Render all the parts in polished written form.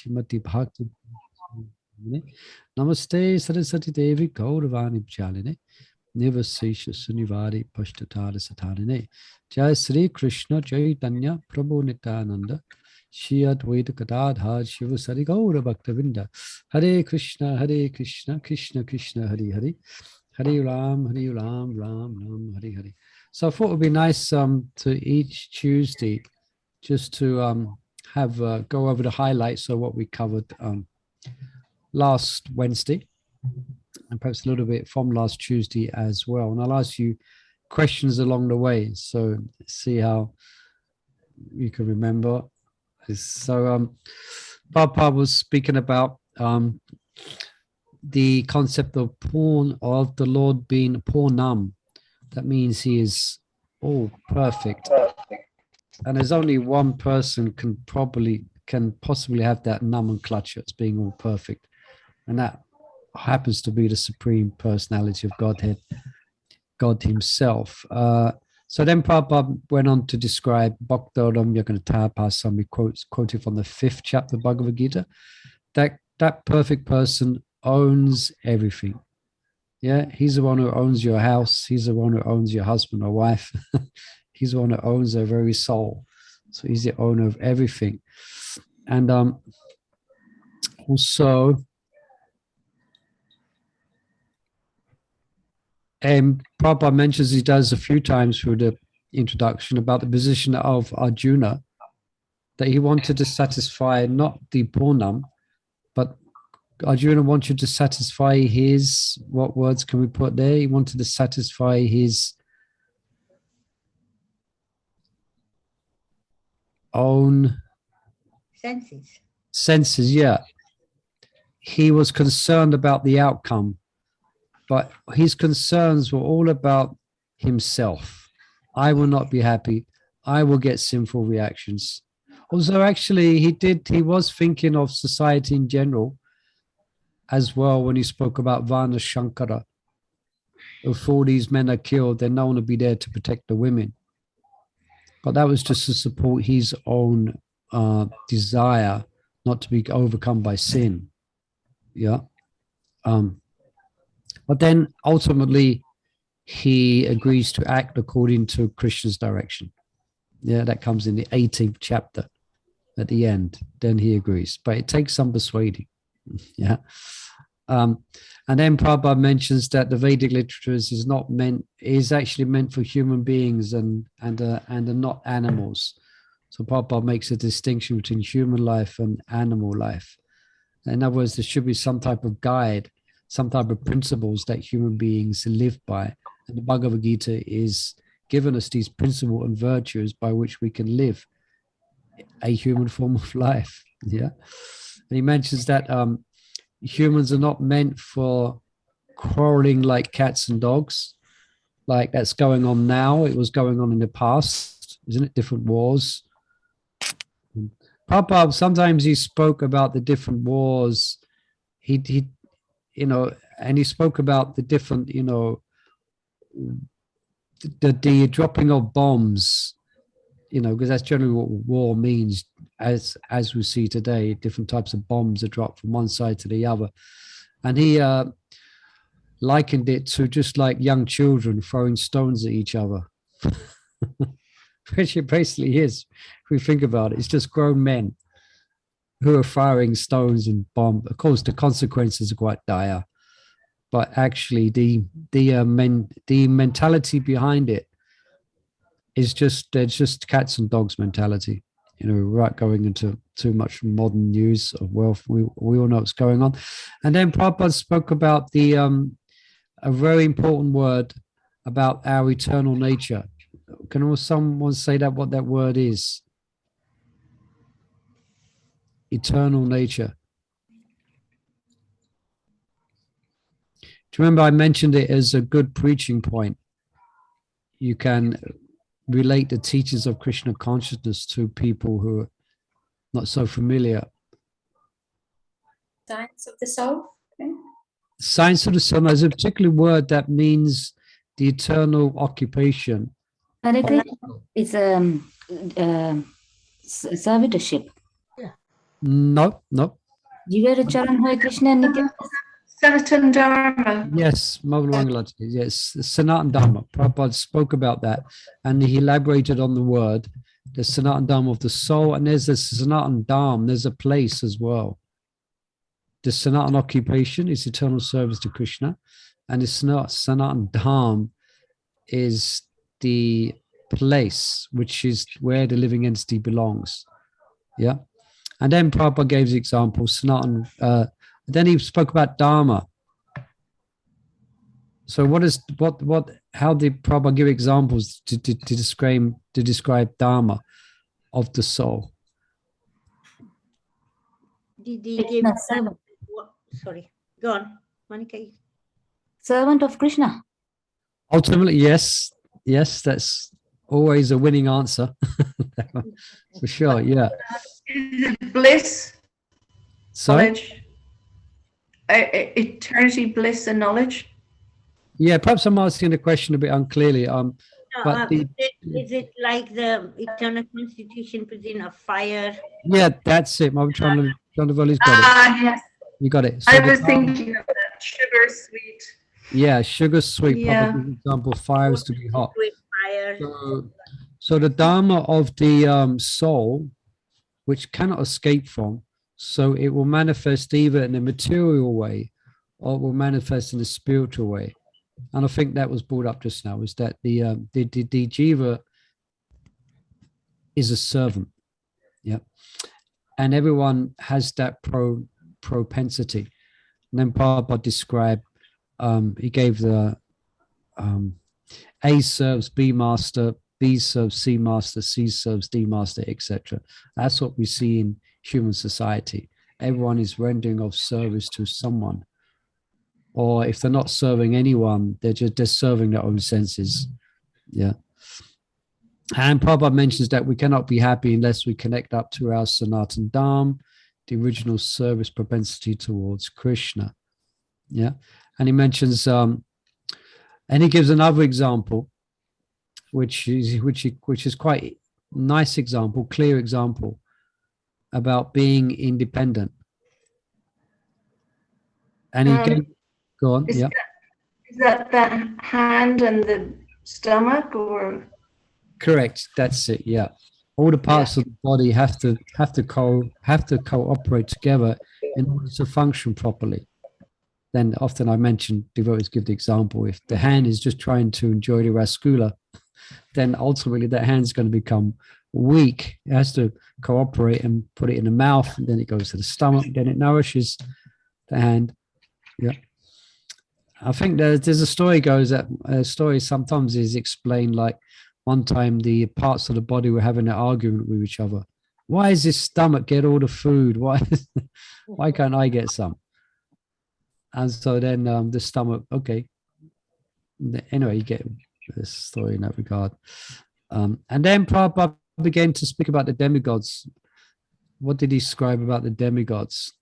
Shrimati Bhakti Namaste Saraswati Devi Gauravani Bhajaline Nivasesha Sunivari Pashtatara Satarine Jai Sri Krishna Chaitanya Prabhu Nityananda Shri Advaita Gadadhar Shiva Sari Gaura Bhaktavinda Hare Krishna Krishna Krishna Hare Hare Hare Ram Ram Ram Hare Hare. So I thought it would be nice to each Tuesday just to have go over the highlights of what we covered last Wednesday, and perhaps a little bit from last Tuesday as well. And I'll ask you questions along the way, so see how you can remember. So Papa was speaking about the concept of the Lord being Purnam. That means he is all perfect. And there's only one person can possibly have that nomenclature as being all perfect. And that happens to be the Supreme Personality of Godhead, God himself. So then Prabhupada went on to describe Bhaktaram Yaganatapasami, quoted from the 5th chapter of Bhagavad Gita, that perfect person owns everything. Yeah, he's the one who owns your house. He's the one who owns your husband or wife. He's the one who owns their very soul. So he's the owner of everything. And also, Prabhupada mentions, he does a few times through the introduction, about the position of Arjuna, that he wanted to satisfy not the Purnam, but Arjuna wanted to satisfy his, what words can we put there? He wanted to satisfy his own senses, yeah. He was concerned about the outcome, but his concerns were all about himself. I will not be happy. I will get sinful reactions. Although actually he was thinking of society in general as well when he spoke about Varna Shankara. If all these men are killed, then no one will be there to protect the women. But that was just to support his own desire not to be overcome by sin. Yeah. But then ultimately he agrees to act according to Krishna's direction. Yeah, that comes in the 18th chapter at the end. Then he agrees. But it takes some persuading. Yeah. And then Prabhupada mentions that the Vedic literature is actually meant for human beings and not animals. So Prabhupada makes a distinction between human life and animal life. In other words, there should be some type of guide, some type of principles that human beings live by. And the Bhagavad Gita is giving us these principles and virtues by which we can live a human form of life. Yeah. And he mentions that humans are not meant for quarreling like cats and dogs, like that's going on now. It was going on in the past, isn't it? Different wars. Papa, sometimes he spoke about the different wars. He and he spoke about the different, the dropping of bombs, because that's generally what war means, as we see today. Different types of bombs are dropped from one side to the other. And he likened it to just like young children throwing stones at each other. Which it basically is, if we think about it. It's just grown men who are firing stones and bombs. Of course, the consequences are quite dire, but actually the mentality behind it is just cats and dogs mentality. Without going into too much modern news of wealth, we all know what's going on. And then Prabhupada spoke about a very important word about our eternal nature. Can someone say what that word is? Eternal nature. Do you remember I mentioned it as a good preaching point? You can relate the teachings of Krishna consciousness to people who are not so familiar. Science of the soul. Okay. Science of the soul is a particular word that means the eternal occupation. It's servitorship. No, no. Jigar Charan Hoy Krishna Nitya. Sanatan Dharma. Yes, yes, Sanatan Dharma. Prabhupada spoke about that, and he elaborated on the word, the Sanatan Dharma of the soul, and there's the Sanatan Dharma, there's a place as well. The Sanatan occupation is eternal service to Krishna, and the Sanatan Dharma is the place which is where the living entity belongs. Yeah. And then Prabhupada gave the example, Sanatan, then he spoke about Dharma. So how did Prabhupada give examples to describe Dharma of the soul? Did he give sorry, go on, Monica. Servant of Krishna. Ultimately, yes, that's always a winning answer. For sure, yeah. Is it bliss? So, knowledge? Eternity, bliss, and knowledge? yeah, perhaps I'm asking the question a bit unclearly. But is it like the eternal constitution within a fire? Yeah, that's it. I'm trying to got it. Yes. You got it. So I was thinking of that, sugar sweet. Yeah, sugar sweet. Yeah. Probably example, fire is to be hot. Fire. So the Dharma of the soul, which cannot escape from, so it will manifest either in a material way or it will manifest in a spiritual way. And I think that was brought up just now, is that the jiva is a servant. Yeah. And everyone has that propensity. And then Prabhupada described, he gave the A serves B master, B serves C master, C serves D master, etc. That's what we see in human society. Everyone is rendering of service to someone. Or if they're not serving anyone, they're serving their own senses. Yeah. And Prabhupada mentions that we cannot be happy unless we connect up to our Sanatan Dharma, the original service propensity towards Krishna. Yeah. And he mentions, and he gives another example, which is quite nice example, clear example about being independent. And he gave, go on, yeah. Is that the hand and the stomach, or? Correct. That's it. Yeah. All the parts of the body have to cooperate together in order to function properly. Then often I mention, devotees give the example, if the hand is just trying to enjoy the rascula, then ultimately that hand's going to become weak. It has to cooperate and put it in the mouth, and then it goes to the stomach, then it nourishes the hand. Yeah. I think there's a story goes that a story sometimes is explained like one time the parts of the body were having an argument with each other. Why does this stomach get all the food? Why can't I get some? And so then the stomach, okay. Anyway, you get this story in that regard. And then Prabhupada began to speak about the demigods. What did he describe about the demigods?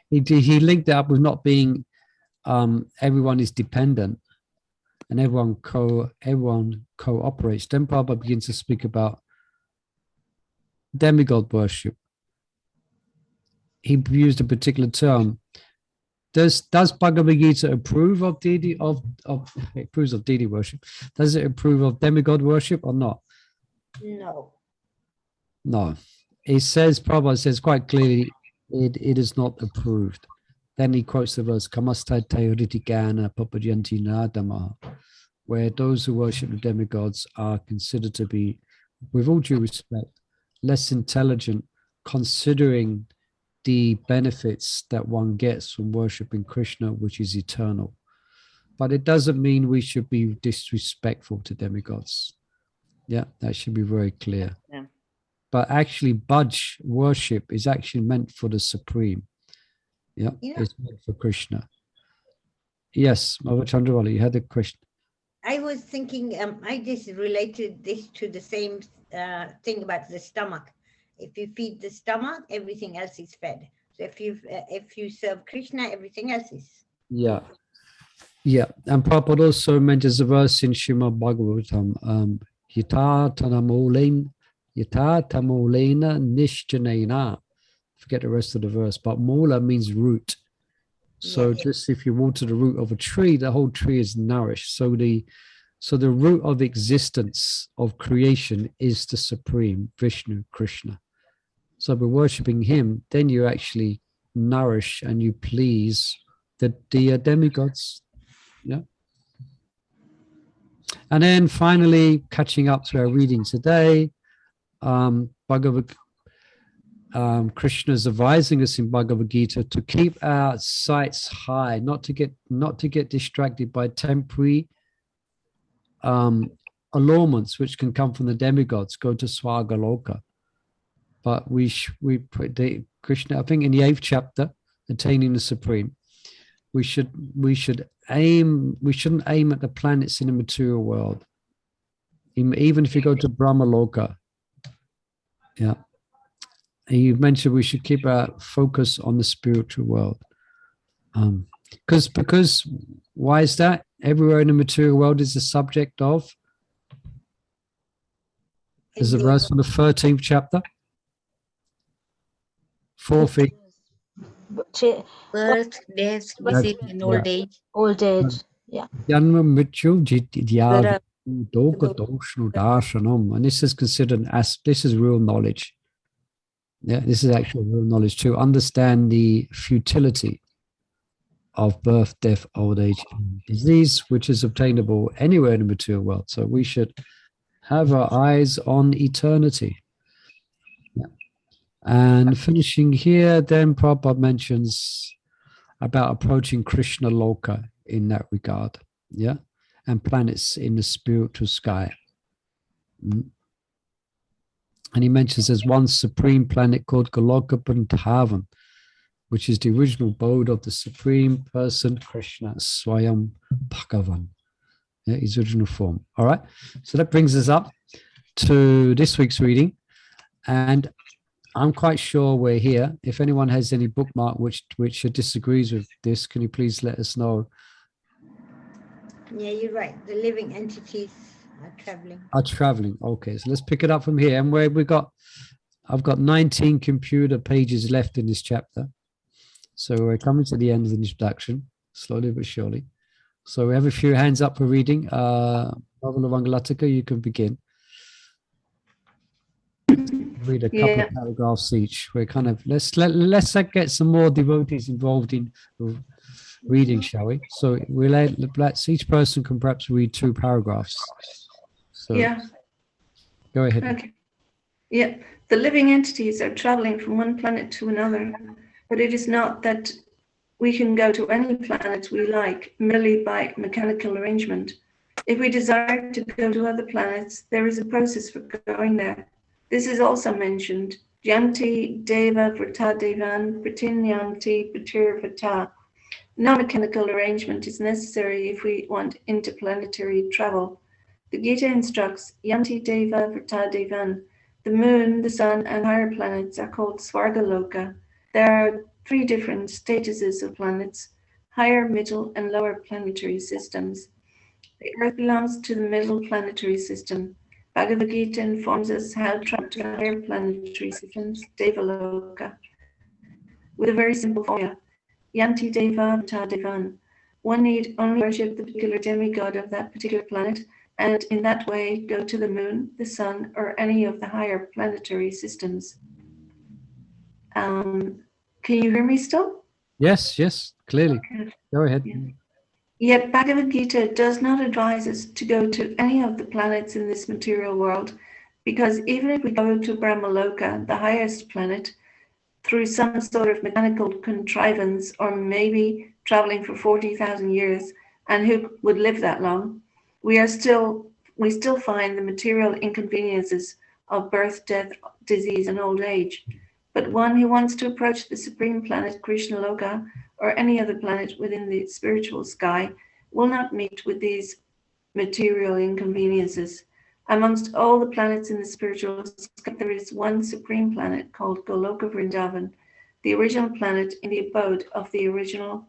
He linked it up with not being everyone is dependent and everyone cooperates. Then Prabhupada begins to speak about demigod worship. He used a particular term. Does Bhagavad Gita approve of deity approves of deity worship? Does it approve of demigod worship or not? No. No. It says, Prabhupada says quite clearly, it is not approved. Then he quotes the verse, Kamastate Ritikana Papajanti Nadama, where those who worship the demigods are considered to be, with all due respect, less intelligent, considering the benefits that one gets from worshiping Krishna, which is eternal. But it doesn't mean we should be disrespectful to demigods. Yeah, that should be very clear. Yeah. But actually, Bhaj worship is actually meant for the Supreme. Yeah, it's meant for Krishna. Yes, Mother Chandrawala, you had a question. I was thinking, I just related this to the same thing about the stomach. If you feed the stomach, everything else is fed. So if you serve Krishna, everything else is. Yeah. Yeah. And Prabhupada also mentions a verse in Srimad Bhagavatam, Yita Tanamolin Yata tamolena nishjanena. Forget the rest of the verse, but mola means root. So Yeah. just if you water the root of a tree, the whole tree is nourished. So the root of existence of creation is the supreme Vishnu, Krishna. So by worshipping him, then you actually nourish and you please the demigods. Yeah. And then finally, catching up to our reading today, Bhagavad Krishna is advising us in Bhagavad Gita to keep our sights high, not to get distracted by temporary allurements which can come from the demigods, go to Swagaloka. But Krishna, I think in the 8th chapter, attaining the supreme, we shouldn't aim at the planets in the material world. Even if you go to Brahmaloka, yeah. And you mentioned we should keep our focus on the spiritual world. Because why is that? Everywhere in the material world is the subject of. There's a verse from the 13th chapter. 4th. Birth, death, disease, and old age. Old age. Yeah. Janma Mrityu Jitya Doka Doshnu Darshanam. And this is considered as this is real knowledge. Yeah, this is actual real knowledge to understand the futility of birth, death, old age, and disease, which is obtainable anywhere in the material world. So we should have our eyes on eternity. Yeah. And finishing here, then Prabhupada mentions about approaching Krishna Loka in that regard. Yeah. And planets in the spiritual sky. And he mentions there's one supreme planet called Goloka Vrindavan, which is the original abode of the supreme person, Krishna, Swayam Bhagavan. Yeah, his original form. All right. So that brings us up to this week's reading. And I'm quite sure we're here. If anyone has any bookmark which disagrees with this, can you please let us know? Yeah, you're right. The living entities are traveling. Okay, so let's pick it up from here. And I've got 19 computer pages left in this chapter. So we're coming to the end of the introduction, slowly but surely. So we have a few hands up for reading. Novel of Angalatika, you can begin. Read a couple of paragraphs each. We're kind of let's get some more devotees involved in reading, shall we? So we'll let each person can perhaps read 2 paragraphs. So go ahead. Okay. Yeah, the living entities are traveling from one planet to another, but it is not that we can go to any planet we like merely by mechanical arrangement. If we desire to go to other planets, there is a process for going there. This is also mentioned. Yanti Deva Vrata Devan Pratinyanti Patir Vata. No mechanical arrangement is necessary if we want interplanetary travel. The Gita instructs Yanti Deva Vrata Devan. The moon, the sun, and higher planets are called Svargaloka. There are 3 different statuses of planets: higher, middle, and lower planetary systems. The Earth belongs to the middle planetary system. Bhagavad Gita informs us how to travel to higher planetary systems, Devaloka, with a very simple formula: Yanti Deva Vrata Devan. One need only worship the particular demigod of that particular planet, and in that way go to the moon, the sun, or any of the higher planetary systems. Can you hear me still? Yes, clearly. Go ahead. Yet Bhagavad Gita does not advise us to go to any of the planets in this material world, because even if we go to Brahmaloka, the highest planet, through some sort of mechanical contrivance, or maybe traveling for 40,000 years, and who would live that long, we still find the material inconveniences of birth, death, disease, and old age. But one who wants to approach the supreme planet, Krishna Loka, or any other planet within the spiritual sky, will not meet with these material inconveniences. Amongst all the planets in the spiritual sky, there is one supreme planet called Goloka Vrindavan, the original planet in the abode of the original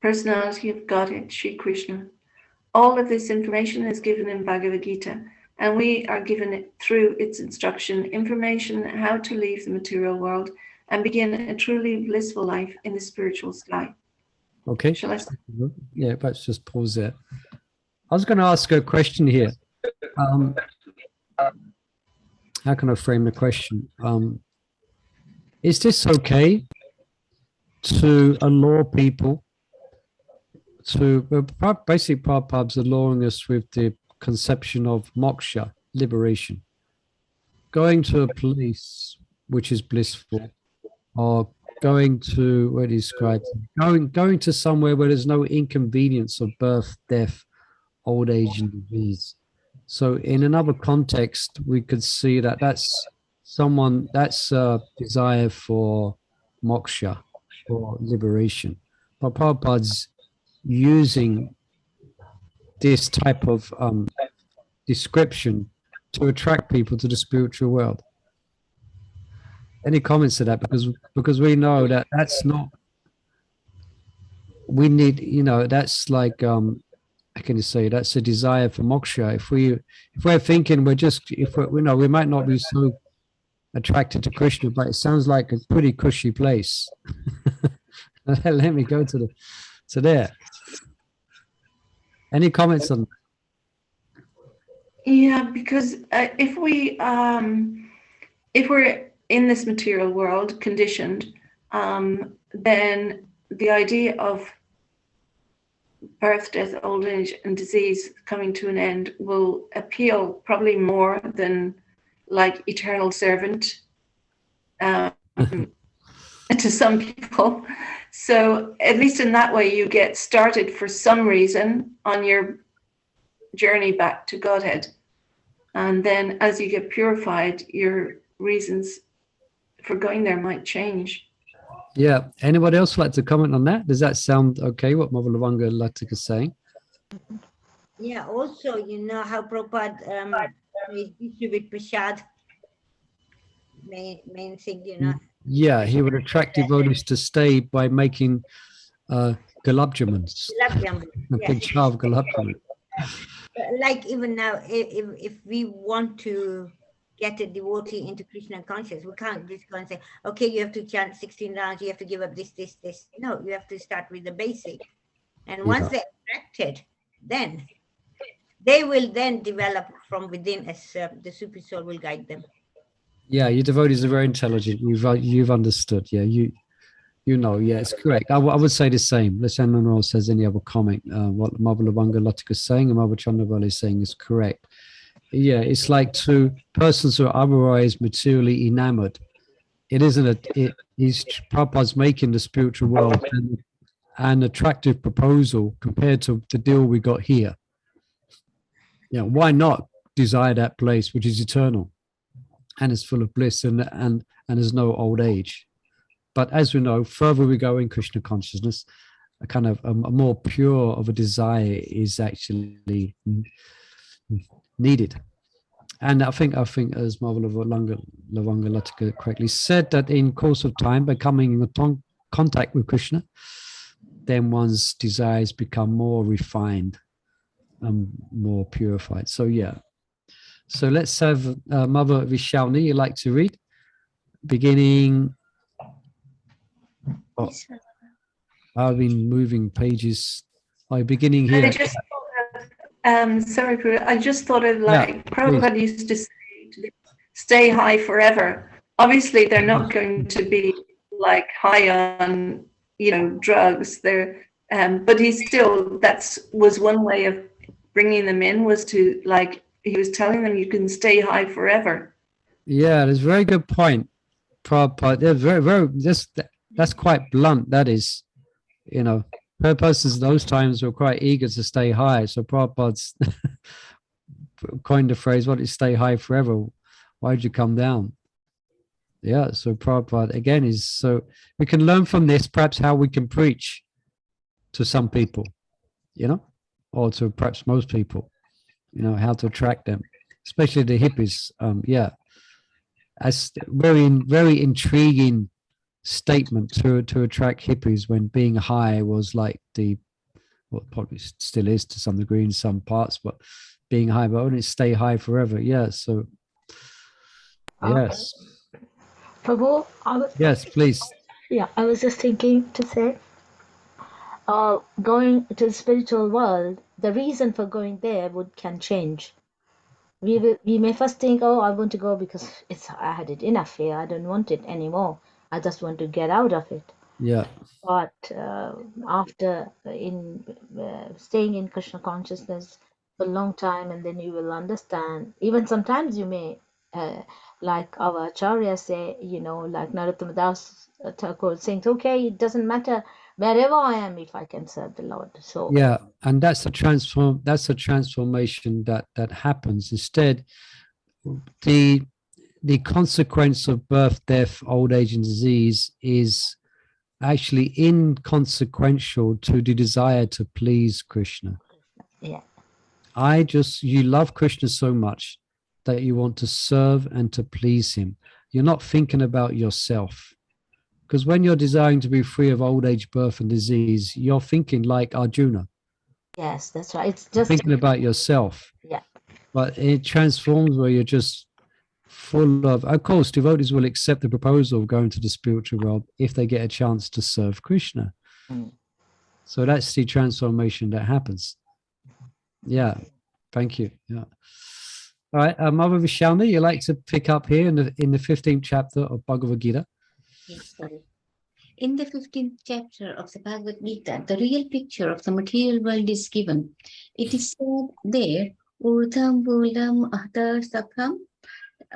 personality of Godhead, Sri Krishna. all of this information is given in Bhagavad Gita, and we are given it through its instruction, information how to leave the material world and begin a truly blissful life in the spiritual sky. Okay. Shall I? Yeah, let's just pause there. I was going to ask a question here. How can I frame the question? Is this okay to allure people to, basically Prabhupada's alluring us with the conception of moksha, liberation, going to a place which is blissful, or going to, what he described, going to somewhere where there's no inconvenience of birth, death, old age, and disease. So in another context, we could see that that's a desire for moksha, for liberation. But Prabhupada's using this type of description to attract people to the spiritual world. Any comments to that? Because we know that that's not, we need, that's like, how can you say, that's a desire for moksha. If we're thinking we might not be so attracted to Krishna, but it sounds like a pretty cushy place. Let me go to there. Any comments on that? Yeah, because if we're in this material world conditioned, then the idea of birth, death, old age, and disease coming to an end will appeal probably more than like eternal servant to some people. So at least in that way, you get started for some reason on your journey back to Godhead. And then as you get purified, your reasons for going there might change. Yeah. Anybody else like to comment on that? Does that sound okay, what Mother Lavanga Latika is saying? Yeah, also, how Prabhupada distribute prasad, main thing, Yeah, he would attract devotees to stay by making gulab jamans. A big jar of gulab jamun. Like even now, if we want to get a devotee into Krishna consciousness, we can't just go and say, okay, you have to chant 16 rounds, you have to give up this. No, you have to start with the basic. And once they're attracted, then they will then develop from within as the super soul will guide them. Yeah, your devotees are very intelligent. You've understood. Yeah, yeah, it's correct. I would say the same. Unless anyone else has any other comment, what Mother Lavanga Latika is saying and Mother Chandravali is saying is correct. Yeah, it's like two persons who are otherwise materially enamored. It isn't Prabhupada's making the spiritual world an attractive proposal compared to the deal we got here. Yeah, why not desire that place which is eternal and is full of bliss and there's no old age? But as we know, further we go in Krishna consciousness, a kind of a more pure of a desire is actually needed. And I think as Mother Lavanga Latika correctly said, that in course of time, by coming in contact with Krishna, then one's desires become more refined and more purified. So yeah. So let's have Mother Vishalni, you'd like to read? Beginning... Oh, I've been moving pages. Beginning here. Sorry, Prabhupada, I just thought of Prabhupada used to say, stay high forever. Obviously, they're not going to be like high on, drugs. They're, but that was one way of bringing them in, was to he was telling them you can stay high forever. Yeah, that's a very good point, Prabhupada. They're very, that's quite blunt. That is, persons in those times were quite eager to stay high. So Prabhupada's coined the phrase, "What is stay high forever? Why'd you come down?" Yeah. So Prabhupada again so we can learn from this perhaps how we can preach to some people, or to perhaps most people, how to attract them, especially the hippies. As very, very intriguing statement to attract hippies when being high was like the well, probably still is to some degree in some parts, but being high, but only stay high forever. Yeah. So, yes. Prabhu, Yes, please. yeah, I was just thinking to say, going to the spiritual world, the reason for going there can change. We may first think, oh, I want to go because I had it enough here. I don't want it anymore. I just want to get out of it. Yeah. But after staying in Krishna consciousness for a long time, and then you will understand. Even sometimes you may, like our acharyas say, like Narottama Das Thakur saying, okay, it doesn't matter wherever I am if I can serve the Lord. So Yeah, and that's a transformation that happens. Instead, the consequence of birth, death, old age, and disease is actually inconsequential to the desire to please Krishna. yeah, You love Krishna so much that you want to serve and to please him. You're not thinking about yourself. Because when you're desiring to be free of old age, birth, and disease, you're thinking like Arjuna. yes, that's right. It's You're just thinking about yourself. yeah, But it transforms where you're just full of course, devotees will accept the proposal of going to the spiritual world if they get a chance to serve Krishna. Mm. So that's the transformation that happens. Yeah, thank you. Yeah. All right, Mother Vishalni, you like to pick up here in the 15th chapter of Bhagavad Gita? Yes, sorry. In the 15th chapter of the Bhagavad Gita, the real picture of the material world is given. It is said there, Urdham Bulam Ahtar Sakham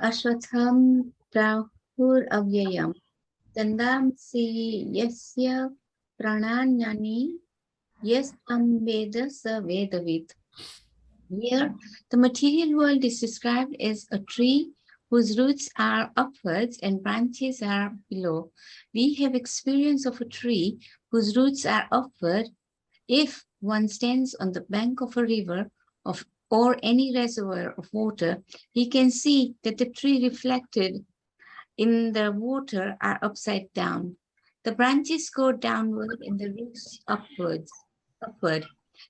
Ashwatham Prahur Avyayam Tandam Si Yasya Prananyani Yes Veda Sa Vedavid. Here, the material world is described as a tree whose roots are upwards and branches are below. We have experience of a tree whose roots are upward. If one stands on the bank of a river or any reservoir of water, he can see that the tree reflected in the water are upside down. The branches go downward and the roots upward.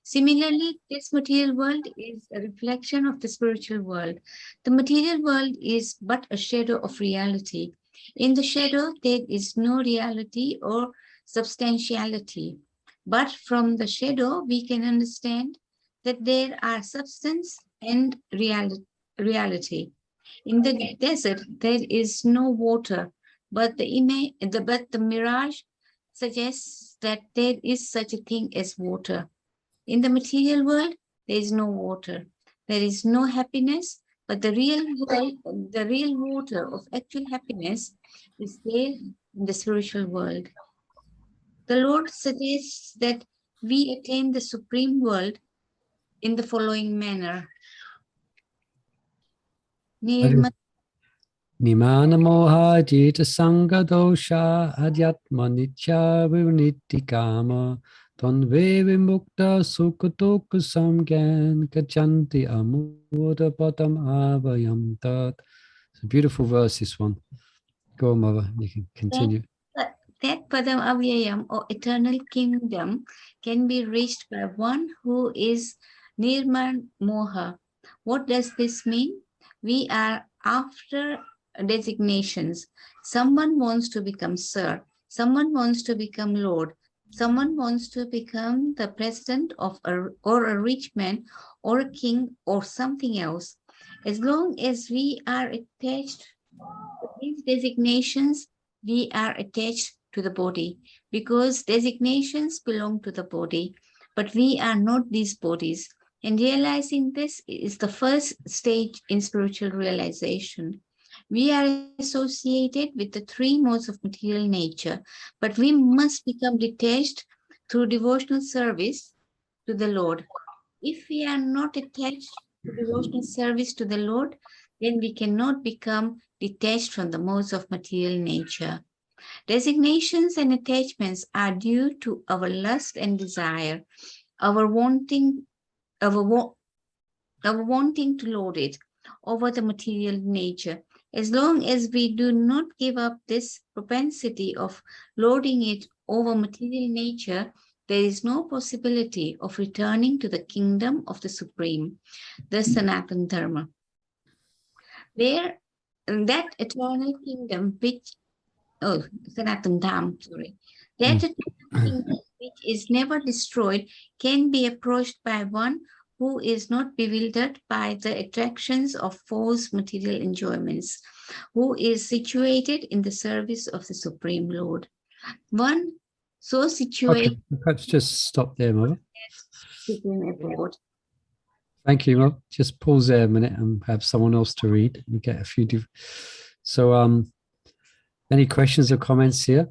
Similarly, this material world is a reflection of the spiritual world. The material world is but a shadow of reality. In the shadow, there is no reality or substantiality. But from the shadow, we can understand that there are substance and reality. In the desert, there is no water, but the mirage suggests that there is such a thing as water. In the material world, there is no water. There is no happiness, but the real water of actual happiness is there in the spiritual world. The Lord suggests that we attain the supreme world in the following manner. Nimana moha jita sanga dosha adhyatma nitya vivnitikama tanve vimukta sukatoka samgyan kachanti amuda patam avayam tat. It's a beautiful verse, this one. Go on, Mother, you can continue. That Padam Avyayam or eternal kingdom can be reached by one who is Nirman Moha. What does this mean? We are after designations. Someone wants to become Sir. Someone wants to become Lord. Someone wants to become the president of or a rich man or a king or something else. As long as we are attached to these designations, we are attached to the body because designations belong to the body, but we are not these bodies. And realizing this is the first stage in spiritual realization. We are associated with the three modes of material nature, but we must become detached through devotional service to the Lord. If we are not attached to devotional service to the Lord, then we cannot become detached from the modes of material nature. Designations and attachments are due to our lust and desire, our wanting to lord it over the material nature. As long as we do not give up this propensity of lording it over material nature, there is no possibility of returning to the kingdom of the Supreme, the Sanatana Dharma. There, that eternal kingdom Sanatana Dham, that eternal kingdom which is never destroyed can be approached by one who is not bewildered by the attractions of false material enjoyments, who is situated in the service of the Supreme Lord. One so situated. Okay, perhaps just stop there, Mother. Supreme Abode. Thank you, Mother. Just pause there a minute and have someone else to read and get a few. So, any questions or comments here?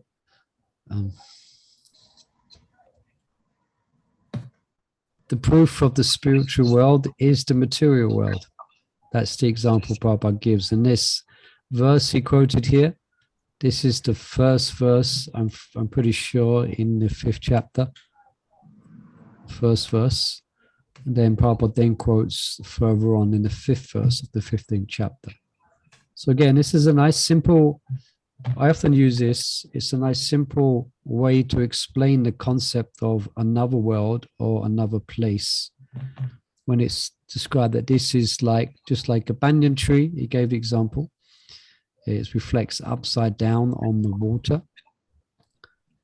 The proof of the spiritual world is the material world. That's the example Prabhupada gives. And this verse he quoted here, this is the first verse, I'm pretty sure, in the 5th chapter. First verse. And then Prabhupada then quotes further on in the 5th verse of the 15th chapter. So again, this is a nice simple, I often use this, it's a nice simple way to explain the concept of another world or another place. When it's described that this is like, just like a banyan tree, he gave the example. It reflects upside down on the water.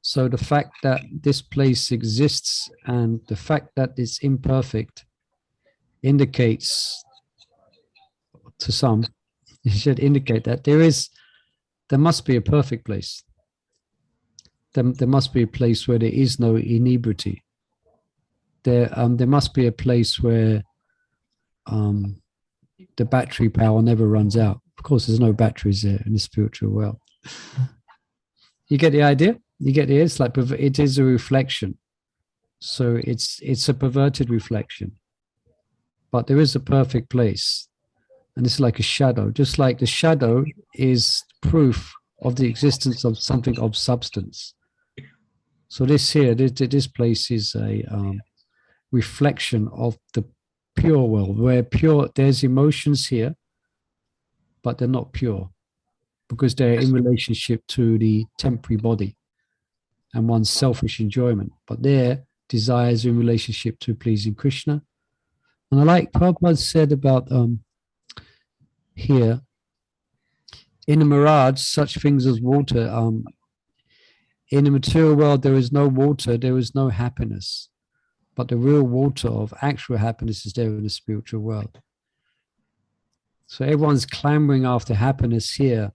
So the fact that this place exists and the fact that it's imperfect indicates to some, it should indicate that there must be a perfect place. There must be a place where there is no inebriety. There must be a place where the battery power never runs out. Of course, there's no batteries there in the spiritual world. You get the idea? You get the idea? It's like it is a reflection. So it's a perverted reflection. But there is a perfect place. And it's like a shadow. Just like the shadow is proof of the existence of something of substance. So this place is a reflection of the pure world, where there's emotions here, but they're not pure because they're in relationship to the temporary body and one's selfish enjoyment. But their desires in relationship to pleasing Krishna. And I like Prabhupada said about here, in the mirage, such things as water, in the material world, there is no water, there is no happiness. But the real water of actual happiness is there in the spiritual world. So everyone's clamoring after happiness here,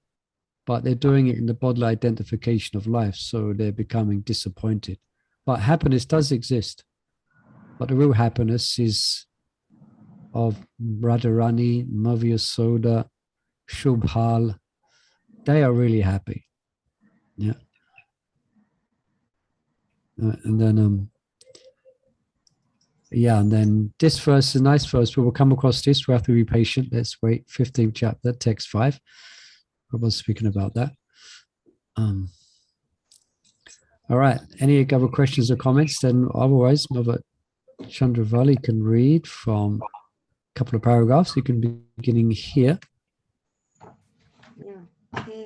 but they're doing it in the bodily identification of life, so they're becoming disappointed. But happiness does exist. But the real happiness is of Radharani, Mavya Soda, Shubhal. They are really happy. Yeah. And then and then this verse is a nice verse. We will come across this. We have to be patient. Let's wait. 15th chapter, text 5. I was speaking about that. All right. Any other questions or comments? Then otherwise, Mother Chandravali can read from a couple of paragraphs. You can be beginning here.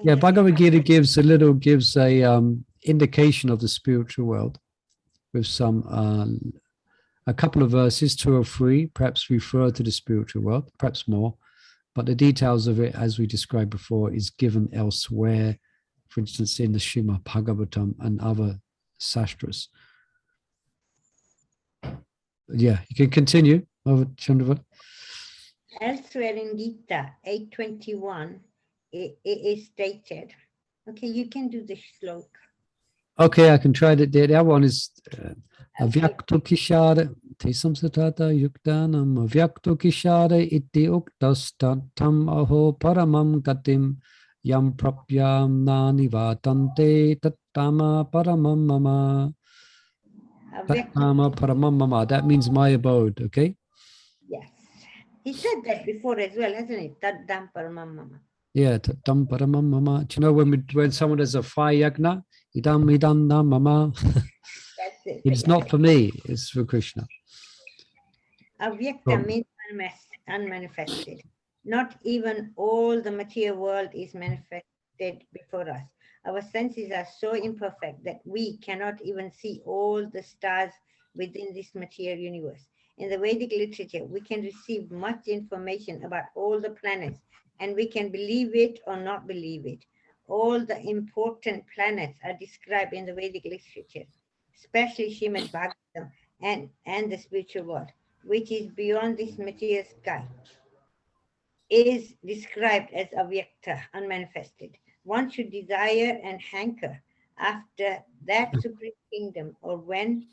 Yeah, Bhagavad Gita gives a indication of the spiritual world with some a couple of verses, 2 or 3, perhaps refer to the spiritual world, perhaps more, but the details of it, as we described before, is given elsewhere, for instance, in the Srimad Bhagavatam and other sastras. Yeah, you can continue, over Chandravat. Elsewhere in Gita 8:21, it is stated. Okay, you can do the slok. Okay, I can try that. The other one is Avyakto Kishara Tesam Satata Yuktanam Avyakto Kishara Iti Uktastantam Aho Paramam Gatim Yam Prapyam Nani Vatante Tattama Paramam Mama. Tattama Paramam Mama. That means my abode, okay? Yes. He said that before as well, hasn't it? Tattam Paramam Mama. Yeah, Tattam Paramam Mama. Do you know when someone does a fire yagna? Idam Mama. That's it. It's not for me, it's for Krishna. Avyakta means unmanifested. Not even all the material world is manifested before us. Our senses are so imperfect that we cannot even see all the stars within this material universe. In the Vedic literature, we can receive much information about all the planets, and we can believe it or not believe it. All the important planets are described in the Vedic literature, especially Srimad Bhagavatam and the spiritual world, which is beyond this material sky, is described as avyakta, unmanifested. One should desire and hanker after that supreme kingdom, or when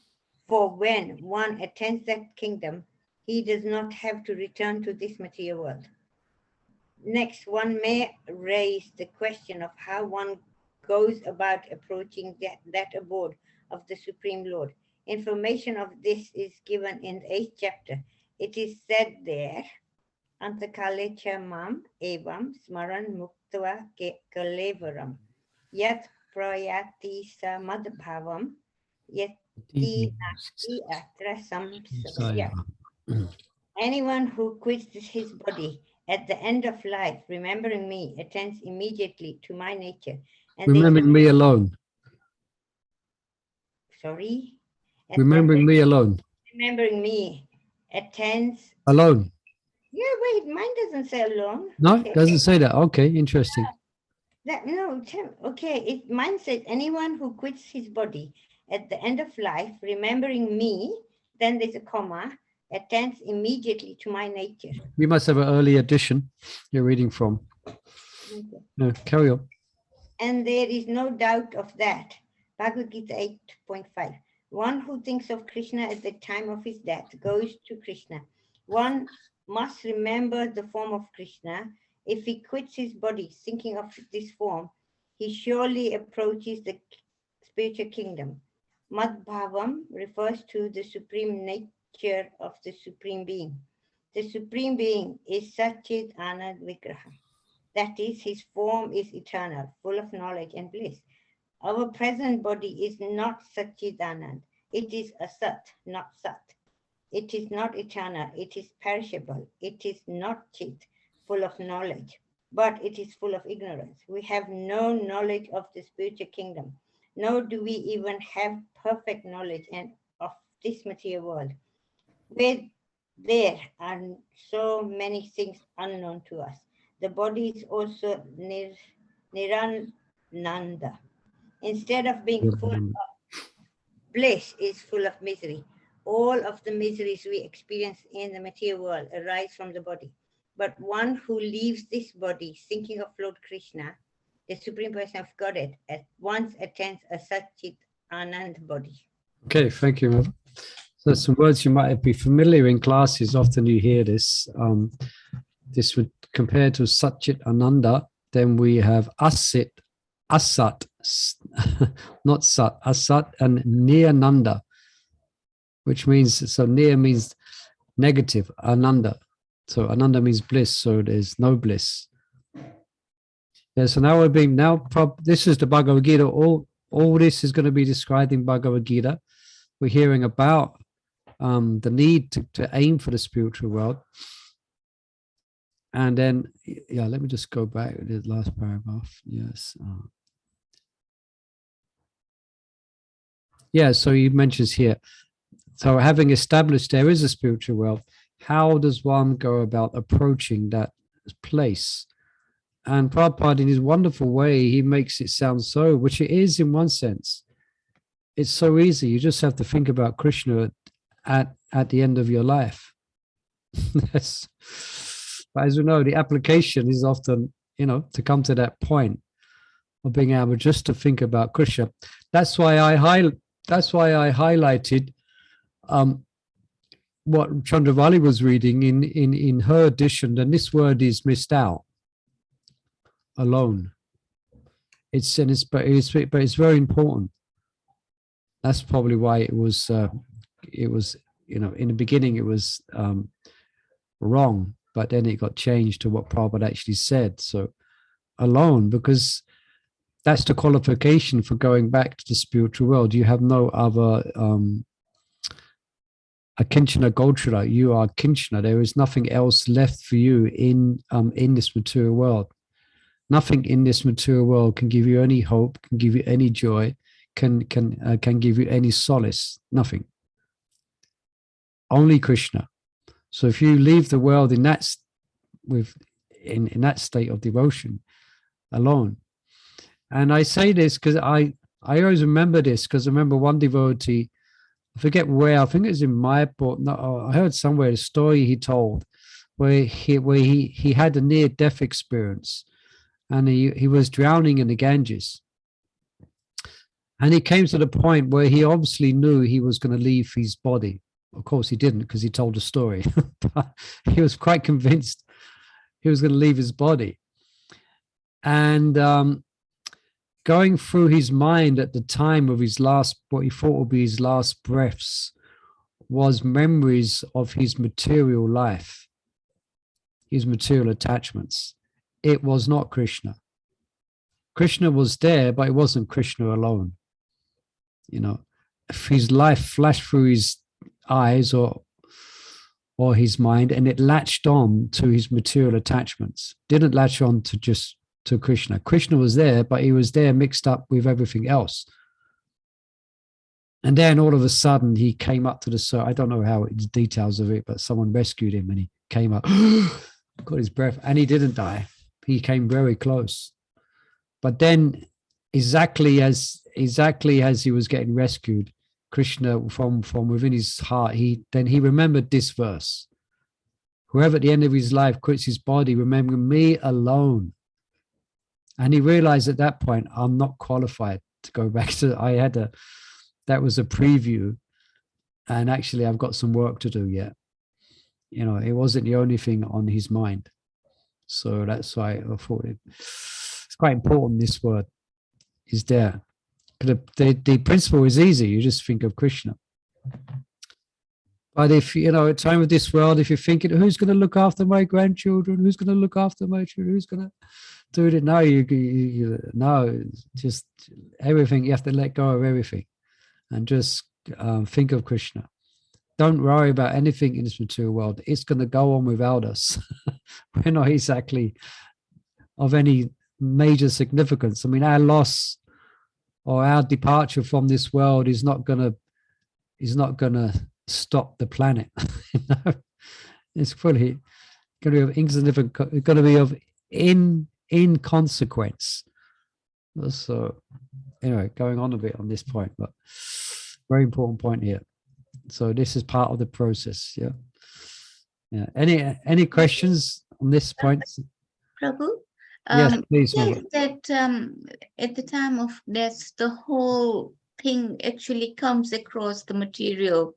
one attains that kingdom, he does not have to return to this material world. Next, one may raise the question of how one goes about approaching that abode of the Supreme Lord. Information of this is given in the 8th chapter. It is said there, Antakale cha mam evam smaran muktva kalevaram yat prayati sa madbhavam yat atra samsaya. Anyone who quits his body at the end of life, remembering me, attends immediately to my nature. And remembering me alone. Sorry? Remembering me alone. Remembering me, attends. Alone. Yeah, wait, mine doesn't say alone. No, okay. It doesn't say that. Okay, interesting. Mine says anyone who quits his body at the end of life, remembering me, then there's a comma, attends immediately to my nature. You must have an early edition you're reading from. Okay. No, carry on. And there is no doubt of that. Bhagavad Gita 8.5. One who thinks of Krishna at the time of his death goes to Krishna. One must remember the form of Krishna. If he quits his body thinking of this form, he surely approaches the spiritual kingdom. Madbhavam refers to the supreme nature of the Supreme Being. The Supreme Being is Satchit Anand Vigraha. That is, his form is eternal, full of knowledge and bliss. Our present body is not Satchit Anand. It is Asat, not Sat. It is not eternal. It is perishable. It is not Chit, full of knowledge, but it is full of ignorance. We have no knowledge of the spiritual kingdom, nor do we even have perfect knowledge of this material world, where there are so many things unknown to us. The body is also Nirananda. Instead of being full of bliss, is full of misery. All of the miseries we experience in the material world arise from the body. But one who leaves this body thinking of Lord Krishna, the Supreme Person of Godhead, at once attends a Satchit Anand body. Okay, thank you, Mother. So some words you might be familiar in classes. Often you hear this. This would compare to Satchit Ananda. Then we have Asat, not Sat, Asat, and Nirnanda, which means, so Nir means negative, Ananda. So Ananda means bliss, so there's no bliss. Yeah, so now we're being, this is the Bhagavad Gita. All this is going to be described in Bhagavad Gita. We're hearing about the need to aim for the spiritual world. And then, yeah, let me just go back to the last paragraph. Yes. Yeah, so he mentions here, so having established there is a spiritual world, how does one go about approaching that place? And Prabhupada, in his wonderful way, he makes it sound so, which it is in one sense. It's so easy. You just have to think about Krishna at the end of your life. Yes. But as we know, the application is often, to come to that point of being able just to think about Krishna. That's why I highlighted what Chandravali was reading in her edition, and this word is missed out. Alone. It's very important. That's probably why it was in the beginning it was wrong, but then it got changed to what Prabhupada actually said. So alone, because that's the qualification for going back to the spiritual world. You have no other akinchana gochara. You are kinchana. There is nothing else left for you in this material world. Nothing in this material world can give you any hope, can give you any joy, can give you any solace. Nothing. Only Krishna. So if you leave the world in that in that state of devotion alone, and I say this because I always remember this, because I remember one devotee, I forget where, I think it was in Mayapur. No, I heard somewhere a story he told where he had a near-death experience, and he was drowning in the Ganges. And he came to the point where he obviously knew he was going to leave his body. Of course, he didn't, because he told a story. But he was quite convinced he was going to leave his body. And going through his mind at the time of his last, what he thought would be his last breaths, was memories of his material life, his material attachments. It was not Krishna. Krishna was there, but it wasn't Krishna alone. You know, if his life flashed through his eyes or his mind, and it latched on to his material attachments, didn't latch on to just to Krishna. Krishna was there, but he was there mixed up with everything else. And then all of a sudden he came up to the surface. I don't know how the details of it, but someone rescued him and he came up, got his breath, and he didn't die. He came very close. But then exactly as he was getting rescued, Krishna from within his heart, he remembered this verse: whoever at the end of his life quits his body, remember me alone. And he realized at that point, I'm not qualified to go back to, that was a preview. And actually I've got some work to do yet. You know, it wasn't the only thing on his mind. So that's why I thought it's quite important. This word is there. The principle is easy. You just think of Krishna. But if, you know, at time of this world, if you're thinking, who's going to look after my grandchildren? Who's going to look after my children? Who's going to do it? No, no, just everything. You have to let go of everything and just think of Krishna. Don't worry about anything in this material world. It's going to go on without us. We're not exactly of any major significance. I mean, our loss or our departure from this world is not going to stop the planet. You know? It's fully going to be of insignificant. It's going to be of inconsequence. So anyway, going on a bit on this point, but very important point here. So this is part of the process. Yeah. Any questions on this point? Prabhu? Yes, please. Yes, that at the time of death, the whole thing actually comes across the material.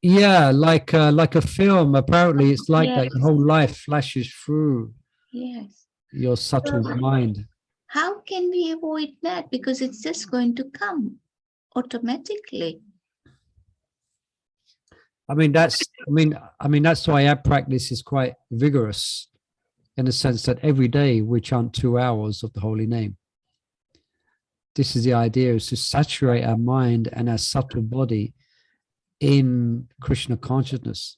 Yeah, like a film. Apparently, it's like Yes. that. Your whole life flashes through Yes. your subtle So, mind. how can we avoid that? Because it's just going to come automatically. I mean, that's why our practice is quite vigorous, in the sense that every day we chant 2 hours of the holy name. This is the idea, is to saturate our mind and our subtle body in Krishna consciousness,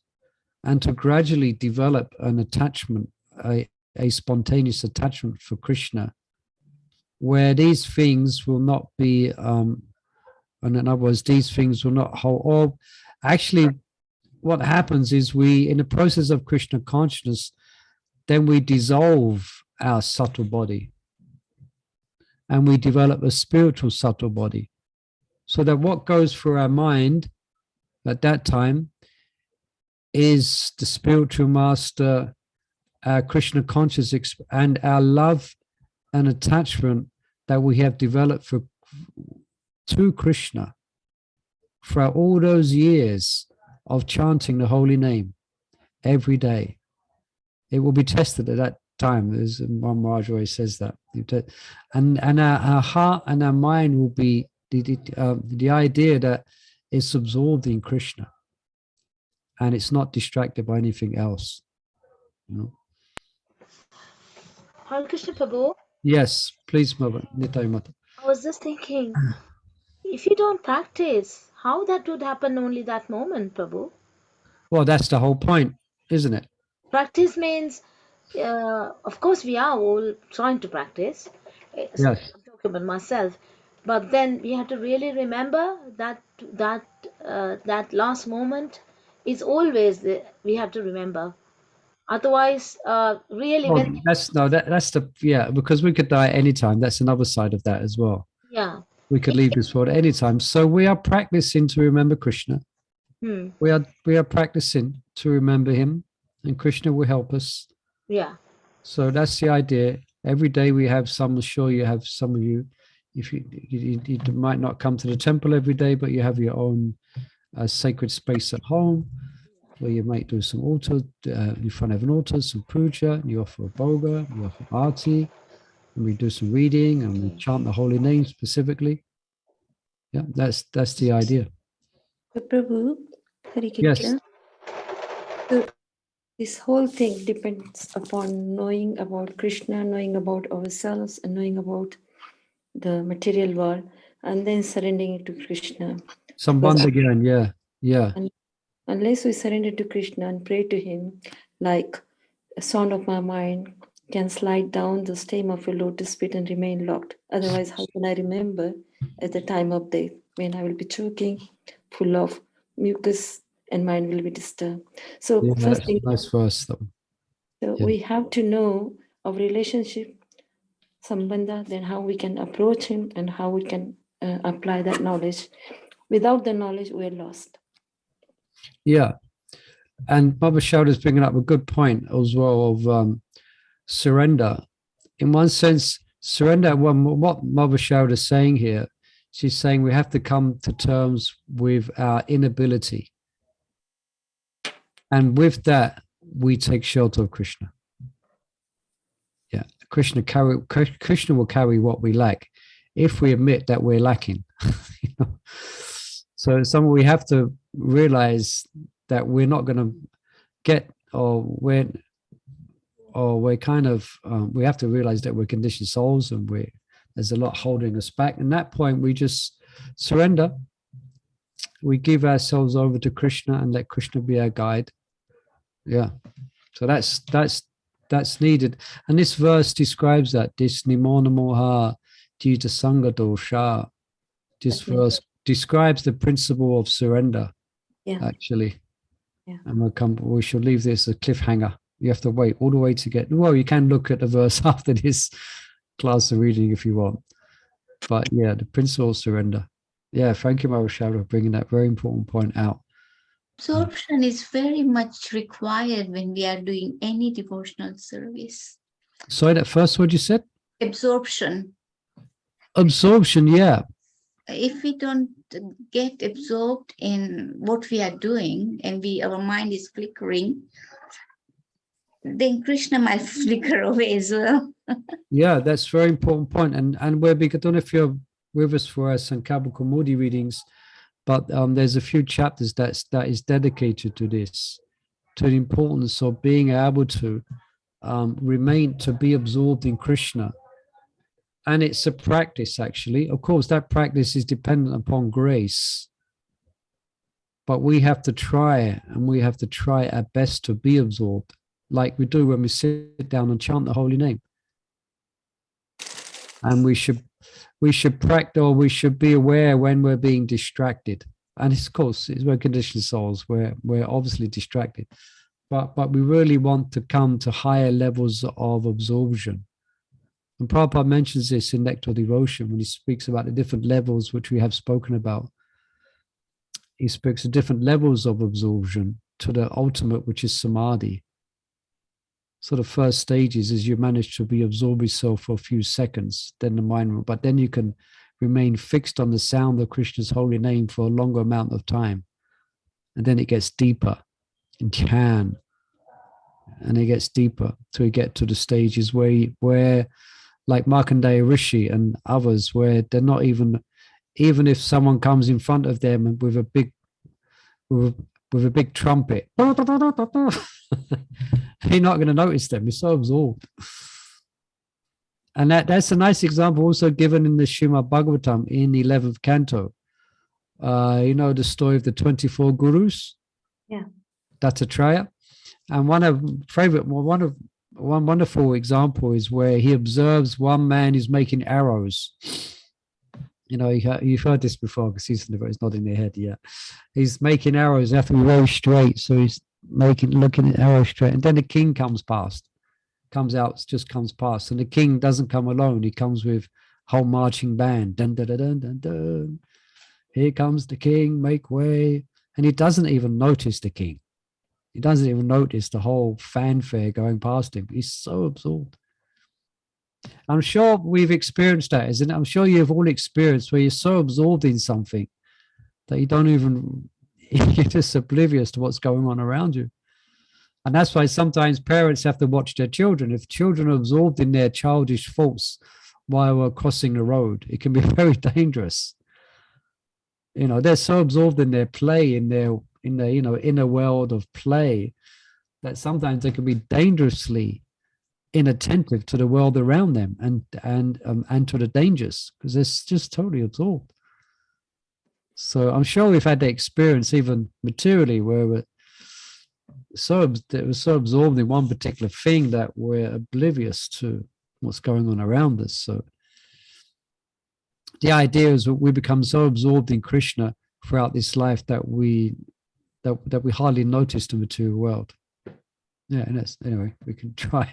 and to gradually develop an attachment, a spontaneous attachment for Krishna, where these things will not be, and in other words, these things will not hold. Or actually, what happens is in the process of Krishna consciousness, then we dissolve our subtle body and we develop a spiritual subtle body, so that what goes through our mind at that time is the spiritual master, our Krishna consciousness, and our love and attachment that we have developed to Krishna throughout all those years of chanting the holy name every day. It will be tested at that time. There's one mirage always says that. And our heart and our mind will be the idea that it's absorbed in Krishna and it's not distracted by anything else. You know? Hare Krishna Prabhu, Yes, please, Mother. Nitai Mata. I was just thinking, if you don't practice, how that would happen only that moment, Prabhu? Well, that's the whole point, isn't it? Practice means Of course, we are all trying to practice. Yes. I'm talking about myself, but then we have to really remember that that last moment is always we have to remember. Otherwise, really, Well, when that's the, yeah, because we could die at any time. That's another side of that as well. yeah, We could leave this world at any time. So we are practicing to remember Krishna. hmm, We are practicing to remember him, and Krishna will help us. yeah, So that's the idea. Every day we have some, I'm sure you have some of you, if you might not come to the temple every day, but you have your own sacred space at home where you might do some altar, in front of an altar, some puja, you offer a bhoga, you offer arti, and we do some reading and we chant the holy name specifically. Yeah, that's the idea. Prabhu, Hare Yes. Krishna. So this whole thing depends upon knowing about Krishna, knowing about ourselves, and knowing about the material world, and then surrendering it to Krishna. Sambandh again, yeah, yeah. Unless we surrender to Krishna and pray to him, like a sound of my mind can slide down the stem of a lotus pit and remain locked. Otherwise, how can I remember at the time of death when I will be choking, full of mucus, and mind will be disturbed? So Yeah, first that's thing, nice verse though. so Yeah. we have to know our relationship, sambandha, then how we can approach him and how we can apply that knowledge. Without the knowledge, we're lost. Yeah. And Baba Shauda is bringing up a good point as well of surrender. In one sense, surrender, what Baba Shauda is saying here, she's saying we have to come to terms with our inability. And with that, we take shelter of Krishna. Yeah, Krishna will carry what we lack if we admit that we're lacking. You know? So we have to realize that we're not going to get, or we're kind of, we have to realize that we're conditioned souls and there's a lot holding us back. And that point, we just surrender. We give ourselves over to Krishna and let Krishna be our guide. Yeah. So that's needed. And this verse describes that. This nimona moha jita sanga dosha. This verse describes the principle of surrender, actually. Yeah. And we should leave this a cliffhanger. You have to wait all the way to get, well, you can look at the verse after this class of reading if you want. But yeah, the principle of surrender. Yeah, thank you, Marashal, for bringing that very important point out. Absorption is very much required when we are doing any devotional service. Sorry, that first word you said? Absorption. Absorption, yeah. If we don't get absorbed in what we are doing and our mind is flickering, then Krishna might flicker away as well. Yeah, that's a very important point. And we're big, I don't know if you're with us for our Sankara Kumudi readings, but there's a few chapters that is dedicated to this, to the importance of being able to be absorbed in Krishna. And it's a practice, actually. Of course, that practice is dependent upon grace. But we have to try, and we have to try our best to be absorbed, like we do when we sit down and chant the holy name. And we should practice, or we should be aware when we're being distracted. And of course, we're conditioned souls, we're obviously distracted. But we really want to come to higher levels of absorption. And Prabhupada mentions this in Nectar Devotion when he speaks about the different levels which we have spoken about. He speaks of different levels of absorption to the ultimate, which is samadhi. So the first stages is you manage to be absorb yourself for a few seconds, then the mind, but then you can remain fixed on the sound of Krishna's holy name for a longer amount of time. And then it gets deeper in dhyan. And it gets deeper till you get to the stages where like Markandeya Rishi and others, where they're not even if someone comes in front of them with a big trumpet, you're not going to notice them. You're so absorbed. And that's a nice example also given in the Srimad Bhagavatam in the 11th canto. You know the story of the 24 gurus? Yeah. Dattatreya. And one of one wonderful example is where he observes one man is making arrows. You know, you've heard this before because it's not in their head yet. He's making arrows, they have to be very straight. So he's looking at arrows straight. And then the king comes past, comes past. And the king doesn't come alone. He comes with whole marching band. Dun, dun, dun, dun, dun, dun. Here comes the king, make way. And he doesn't even notice the king. He doesn't even notice the whole fanfare going past him. He's so absorbed. I'm sure we've experienced that, isn't it? I'm sure you've all experienced where you're so absorbed in something that you don't even, you're just oblivious to what's going on around you. And that's why sometimes parents have to watch their children. If children are absorbed in their childish thoughts while we're crossing the road, it can be very dangerous. You know, they're so absorbed in their play, in their inner world of play, that sometimes they can be dangerously inattentive to the world around them and to the dangers, because they're just totally absorbed. So I'm sure we've had the experience even materially where we're so absorbed in one particular thing that we're oblivious to what's going on around us. So the idea is that we become so absorbed in Krishna throughout this life that we hardly notice the material world. Yeah, and anyway, we can try.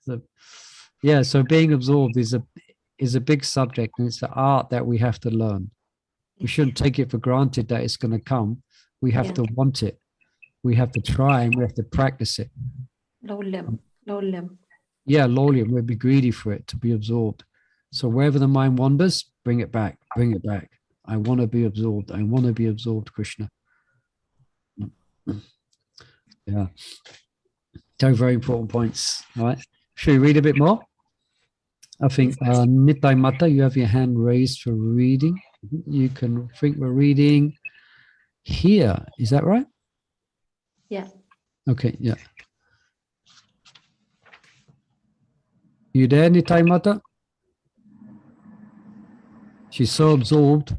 So being absorbed is a big subject, and it's an art that we have to learn. We shouldn't take it for granted that it's going to come. We have to want it. We have to try, and we have to practice it. Lowlim. Yeah, lowlim. We'll be greedy for it to be absorbed. So wherever the mind wanders, bring it back. Bring it back. I want to be absorbed. I want to be absorbed, Krishna. Yeah. Two very important points. All right. Should we read a bit more? I think Nitai Mata, you have your hand raised for reading. You can think we're reading here. Is that right? Yeah. Okay, yeah. You there, Nitai Mata? She's so absorbed.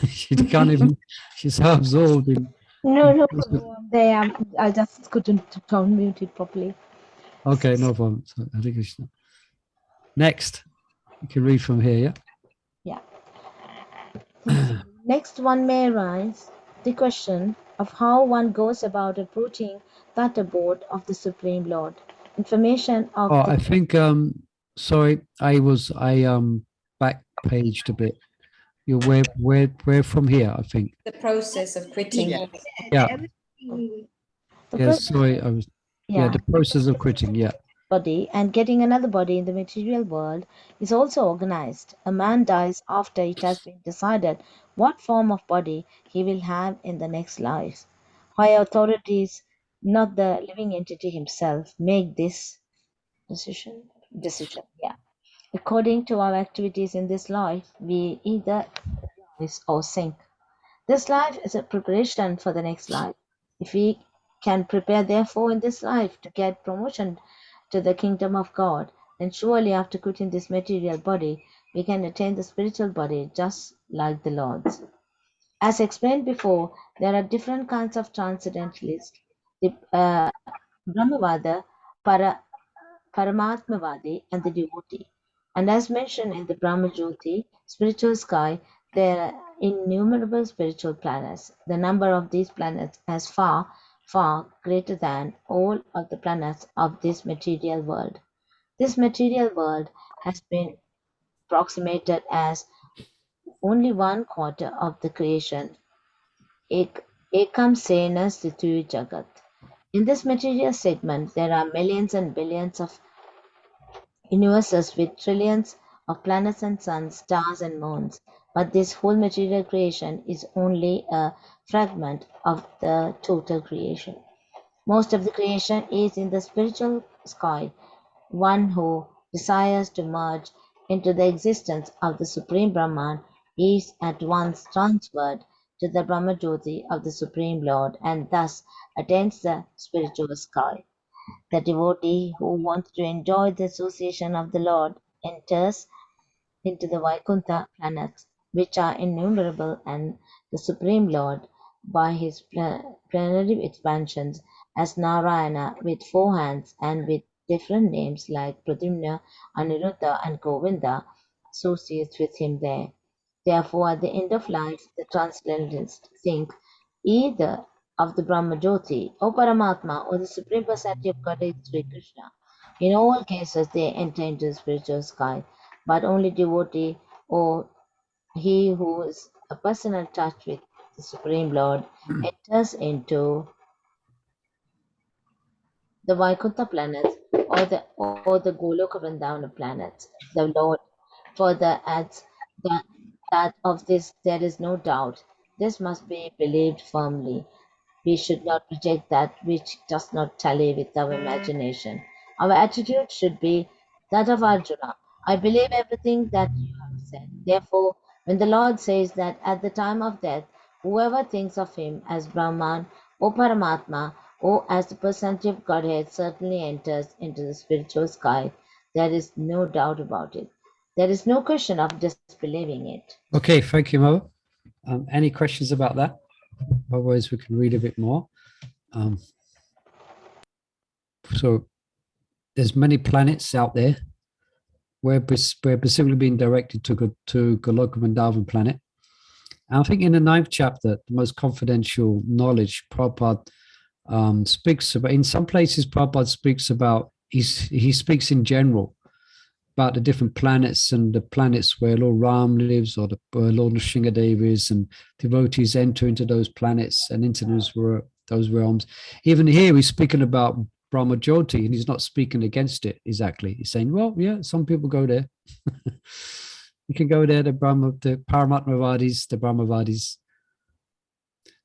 She can't even, she's so absorbed in. No problem. There, I just couldn't unmute it properly. Okay, no problem. So, Hare Krishna. Next, you can read from here, yeah? Yeah. Next one may arise the question of how one goes about approaching that abode of the Supreme Lord. Information of I think sorry, I back paged a bit. You're where from here, I think. The process of quitting. Yeah. the Yeah, first sorry, the process of quitting, yeah. body and getting another body in the material world is also organized. A man dies after it has been decided what form of body he will have in the next life. Higher authorities, not the living entity himself, make this decision. Yeah. According to our activities in this life, we either rise or sink. This life is a preparation for the next life. If we can prepare, therefore, in this life to get promotion to the kingdom of God, then surely after quitting this material body, we can attain the spiritual body just like the Lord's. As explained before, there are different kinds of transcendentalists. The Brahmavada, Paramatmavadi, and the devotee. And as mentioned in the Brahmajyoti, spiritual sky, there are innumerable spiritual planets. The number of these planets is far, far greater than all of the planets of this material world. This material world has been approximated as only 1/4 of the creation. Ekam Sena Situ Jagat. In this material segment, there are millions and billions of universes with trillions of planets and suns, stars and moons. But this whole material creation is only a fragment of the total creation. Most of the creation is in the spiritual sky. One who desires to merge into the existence of the Supreme Brahman is at once transferred to the Brahmajyoti of the Supreme Lord and thus attains the spiritual sky. The devotee who wants to enjoy the association of the Lord enters into the Vaikuntha planets, which are innumerable, and the Supreme Lord, by his plenary expansions, as Narayana with 4 hands and with different names like Pradyumna, Aniruddha, and Govinda associates with him there. Therefore, at the end of life, the transcendentalists think either of the Brahmajyoti or Paramatma or the Supreme Personality of Godhead Sri Krishna. In all cases, they enter into the spiritual sky, but only devotee or he who is a personal touch with the Supreme Lord enters into the Vaikuntha planets or the Goloka Vrindavana planets. The Lord further adds that of this there is no doubt. This must be believed firmly. We should not reject that which does not tally with our imagination. Our attitude should be that of Arjuna. I believe everything that you have said. Therefore, when the Lord says that at the time of death, whoever thinks of him as Brahman or Paramatma or as the personality of Godhead certainly enters into the spiritual sky, there is no doubt about it. There is no question of disbelieving it. Okay, thank you, Mother. Any questions about that? Otherwise, we can read a bit more. So there's many planets out there. We're specifically being directed to Goloka Vrindavan planet. And I think in the 9th chapter, the most confidential knowledge, Prabhupada speaks about, in some places, Prabhupada speaks about, he speaks in general about the different planets and the planets where Lord Ram lives or where Lord Nrsingadev is, and devotees enter into those planets and into those realms. Even here, he's speaking about Brahmajyoti, and he's not speaking against it exactly. He's saying, well, yeah, some people go there. You can go there, the Paramatmavadis, the Brahmavadis.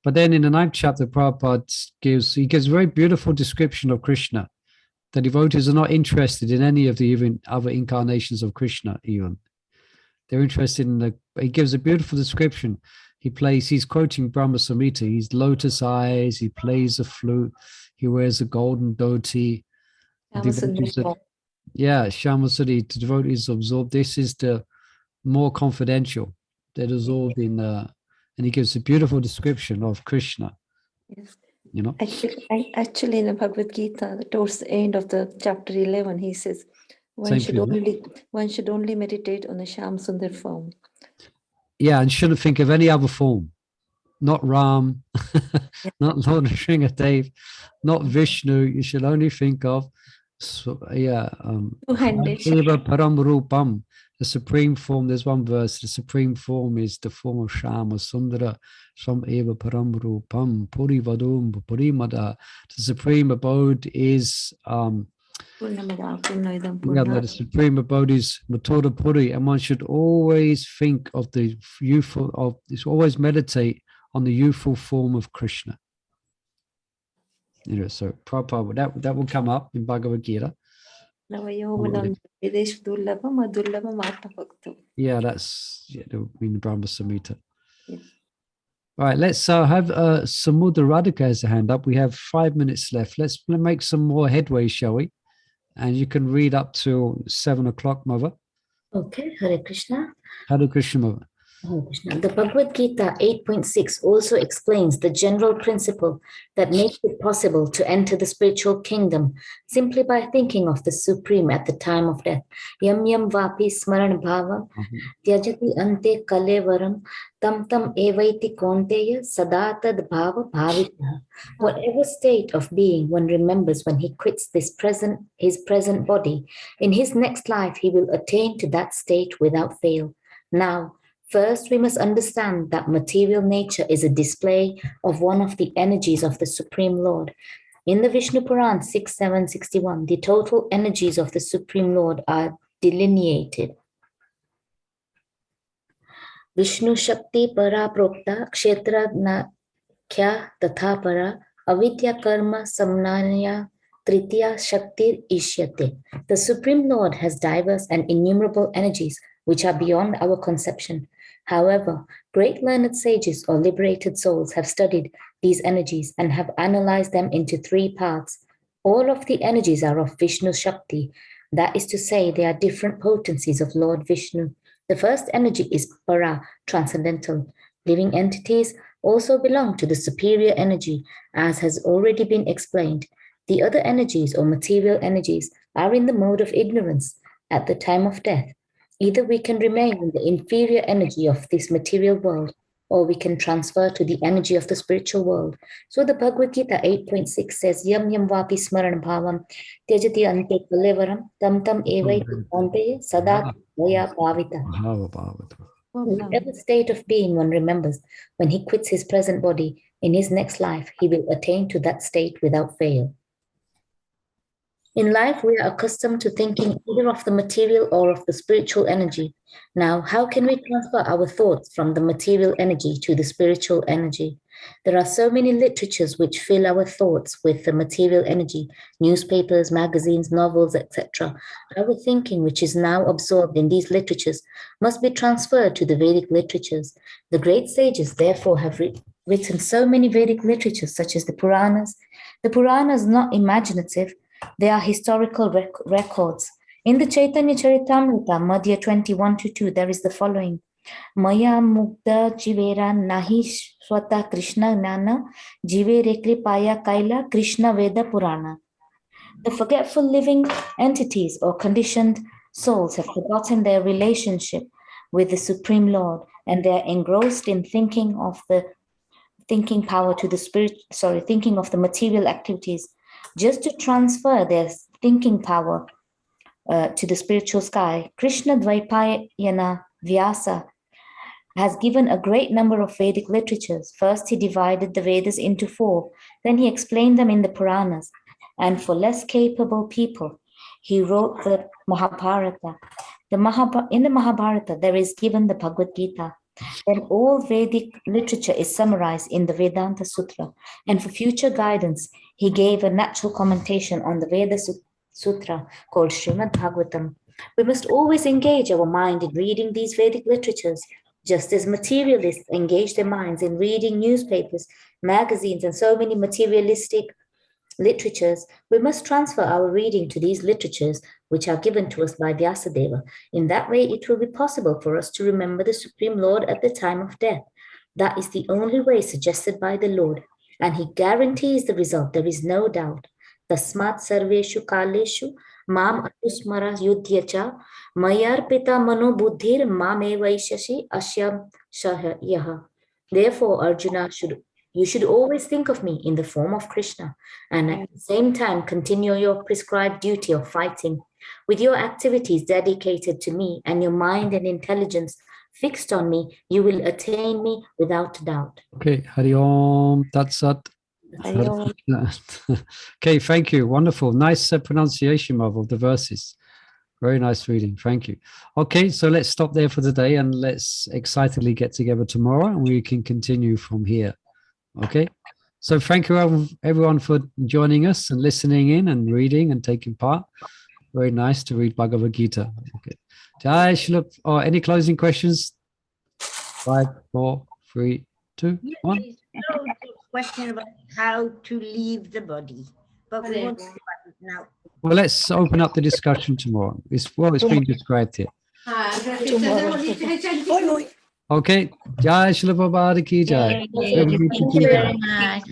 But then in the 9th chapter, Prabhupada gives a very beautiful description of Krishna. The devotees are not interested in any of the even other incarnations of Krishna even. They're interested in he gives a beautiful description. He's quoting Brahma Samhita. He's lotus eyes, he plays a flute, he wears a golden dhoti. Shamasundari, the devotees absorb. This is the more confidential. They're dissolved in, and he gives a beautiful description of Krishna. Yes. You know, actually, in the Bhagavad Gita, towards the end of the chapter 11, he says one should only meditate on the Shyam Sundar form. Yeah, and shouldn't think of any other form. Not Ram, not Lord Nrsingadev, not Vishnu. You should only think of two-handed Eva Param Rupam, the supreme form. There's one verse, the supreme form is the form of Shama Sundara, Sam Eva Param Rupam, Puri Vadum, Puri Mada. The supreme abode is the supreme abode is Matoda Puri, and one should always think of the youthful always meditate on the youthful form of Krishna. So Prabhupada, that will come up in Bhagavad Gita. Yeah, that's in Brahma Samhita. Yes. All right, let's have Samudra Radhika has a hand up. We have 5 minutes left. Let's make some more headway, shall we? And you can read up till 7 o'clock, Mother. Okay, Hare Krishna. Hare Krishna, Mother. The Bhagavad Gita 8.6 also explains the general principle that makes it possible to enter the spiritual kingdom simply by thinking of the Supreme at the time of death. Yam yam vapi smaran bhavam tyajati ante kalevaram tam tam evaiti konteya sadatad bhava bhavitah. Whatever state of being one remembers when he quits his present body, in his next life he will attain to that state without fail. Now, first, we must understand that material nature is a display of one of the energies of the Supreme Lord. In the Vishnu Puran 6.7.61, the total energies of the Supreme Lord are delineated. Vishnu Shakti Para Prokta Kshetra Kya Tatha Para Avidya Karma Samnaya Tritiya Shaktir Ishyate. The Supreme Lord has diverse and innumerable energies which are beyond our conception. However, great learned sages or liberated souls have studied these energies and have analyzed them into 3 parts. All of the energies are of Vishnu Shakti. That is to say, they are different potencies of Lord Vishnu. The first energy is Para, transcendental. Living entities also belong to the superior energy, as has already been explained. The other energies or material energies are in the mode of ignorance at the time of death. Either we can remain in the inferior energy of this material world, or we can transfer to the energy of the spiritual world. So the Bhagavad Gita 8.6 says, Yam yam vapi smaran bhavam tyajati ante kalevaram tam tam evaiti ante sada vaya bhavita. Whatever state of being one remembers, when he quits his present body, in his next life, he will attain to that state without fail. In life, we are accustomed to thinking either of the material or of the spiritual energy. Now, how can we transfer our thoughts from the material energy to the spiritual energy? There are so many literatures which fill our thoughts with the material energy, newspapers, magazines, novels, etc. Our thinking, which is now absorbed in these literatures, must be transferred to the Vedic literatures. The great sages, therefore, have written so many Vedic literatures, such as the Puranas. The Puranas are not imaginative. They are historical records. In the Chaitanya Charitamrita, Madhya 21-2, there is the following. Maya mukta jivera nahi swata Krishna nana jivere kripaya kaila Krishna Veda Purana. The forgetful living entities or conditioned souls have forgotten their relationship with the Supreme Lord, and they are engrossed in thinking of the thinking power to the thinking of the material activities. Just to transfer their thinking power to the spiritual sky, Krishna Dvaipayana Vyasa has given a great number of Vedic literatures. First, he divided the Vedas into 4. Then he explained them in the Puranas. And for less capable people, he wrote the Mahabharata. In the Mahabharata, there is given the Bhagavad Gita. Then all Vedic literature is summarized in the Vedanta Sutra. And for future guidance, he gave a natural commentation on the Veda Sutra called Srimad Bhagavatam. We must always engage our mind in reading these Vedic literatures, just as materialists engage their minds in reading newspapers, magazines, and so many materialistic literatures. We must transfer our reading to these literatures, which are given to us by Vyasadeva. In that way, it will be possible for us to remember the Supreme Lord at the time of death. That is the only way suggested by the Lord, and he guarantees the result. There is no doubt. Tasmat sarveshu kaleshu mam anusmara yudhyacha mayarpita mano buddhir mame vaishashi asyam shahayaha. Therefore, Arjuna, you should always think of me in the form of Krishna, and at the same time continue your prescribed duty of fighting. With your activities dedicated to me and your mind and intelligence fixed on me, you will attain me without doubt. Okay, Hari Om Tat Sat. Hari Om. Okay, thank you. Wonderful. Nice pronunciation of the verses. Very nice reading. Thank you. Okay, so let's stop there for today and let's excitedly get together tomorrow and we can continue from here. Okay, so thank you everyone for joining us and listening in and reading and taking part. Very nice to read Bhagavad Gita. Okay, Jai Shri. Oh, any closing questions? 5, 4, 3, 2, 1. No question about how to leave the body, but we won't talk about it now. Well, let's open up the discussion tomorrow. It's been described here. Okay, Jai Shri Prabhupada Ki Jai. Thank you very much.